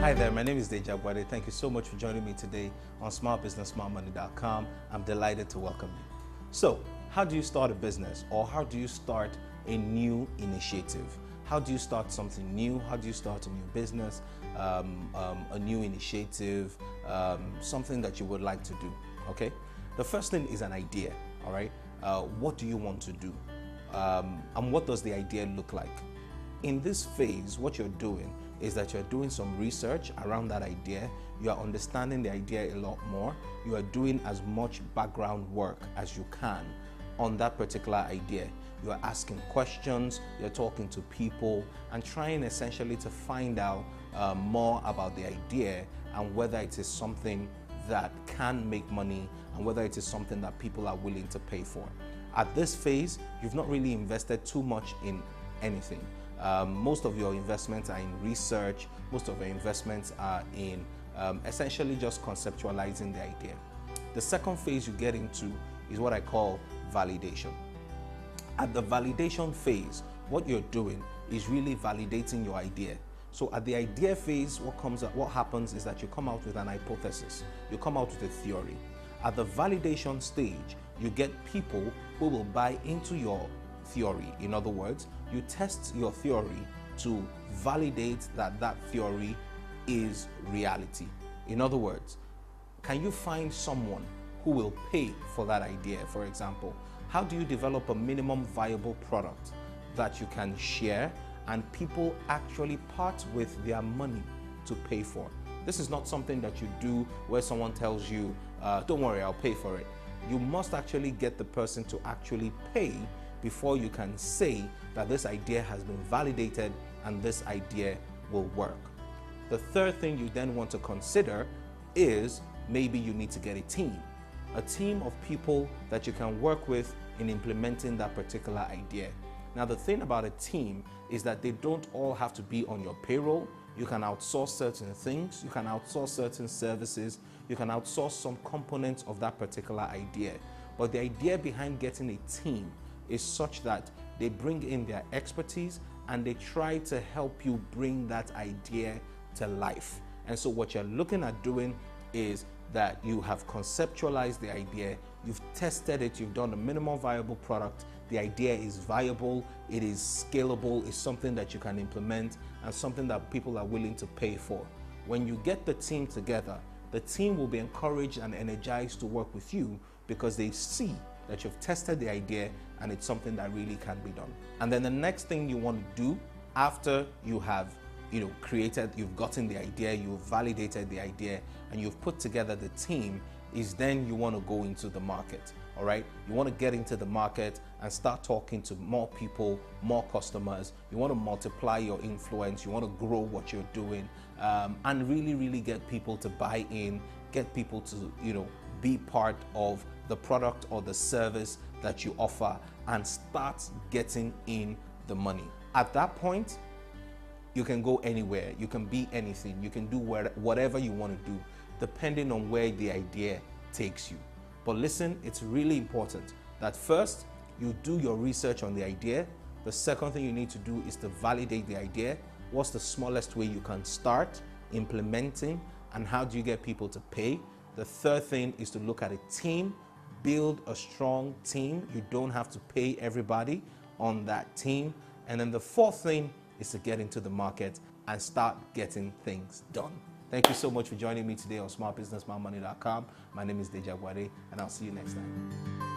Hi there, my name is Deja Bwade. Thank you so much for joining me today on smartbusiness.smartmoney.com. I'm delighted to welcome you. So, how do you start a business, or how do you start a new initiative? How do you start something new? How do you start a new business, a new initiative, something that you would like to do, okay? The first thing is an idea, all right? What do you want to do? And what does the idea look like? In this phase, what you're doing is that you're doing some research around that idea. You are understanding the idea a lot more. You are doing as much background work as you can on that particular idea. You are asking questions, you're talking to people, and trying essentially to find out more about the idea and whether it is something that can make money and whether it is something that people are willing to pay for. At this phase, you've not really invested too much in anything. Most of your investments are in research, most of your investments are in essentially just conceptualizing the idea. The second phase you get into is what I call validation. At the validation phase, what you're doing is really validating your idea. So at the idea phase, what happens is that you come out with an hypothesis, you come out with a theory. At the validation stage, you get people who will buy into your theory. In other words, you test your theory to validate that that theory is reality. In other words, can you find someone who will pay for that idea? For example, how do you develop a minimum viable product that you can share and people actually part with their money to pay for? This is not something that you do where someone tells you, don't worry, I'll pay for it. You must actually get the person to actually pay before you can say that this idea has been validated and this idea will work. The third thing you then want to consider is maybe you need to get a team of people that you can work with in implementing that particular idea. Now, the thing about a team is that they don't all have to be on your payroll. You can outsource certain things, you can outsource certain services, you can outsource some components of that particular idea. But the idea behind getting a team is such that they bring in their expertise and they try to help you bring that idea to life. And so what you're looking at doing is that you have conceptualized the idea, you've tested it, you've done a minimum viable product, the idea is viable, it is scalable, it's something that you can implement and something that people are willing to pay for. When you get the team together, the team will be encouraged and energized to work with you because they see that you've tested the idea and it's something that really can be done. And then the next thing you want to do after you have you've gotten the idea, you've validated the idea, and you've put together the team, is then you want to go into the market, all right? You want to get into the market and start talking to more people, more customers. You want to multiply your influence, you want to grow what you're doing, and really get people to buy in, get people to, be part of the product or the service that you offer and start getting in the money. At that point, you can go anywhere, you can be anything, you can do whatever you want to do, depending on where the idea takes you. But listen, it's really important that first you do your research on the idea. The second thing you need to do is to validate the idea. What's the smallest way you can start implementing, and how do you get people to pay? The third thing is to look at a team, build a strong team. You don't have to pay everybody on that team. And then the fourth thing is to get into the market and start getting things done. Thank you so much for joining me today on smartbusinessmoney.com. My name is Deja Bwade, and I'll see you next time.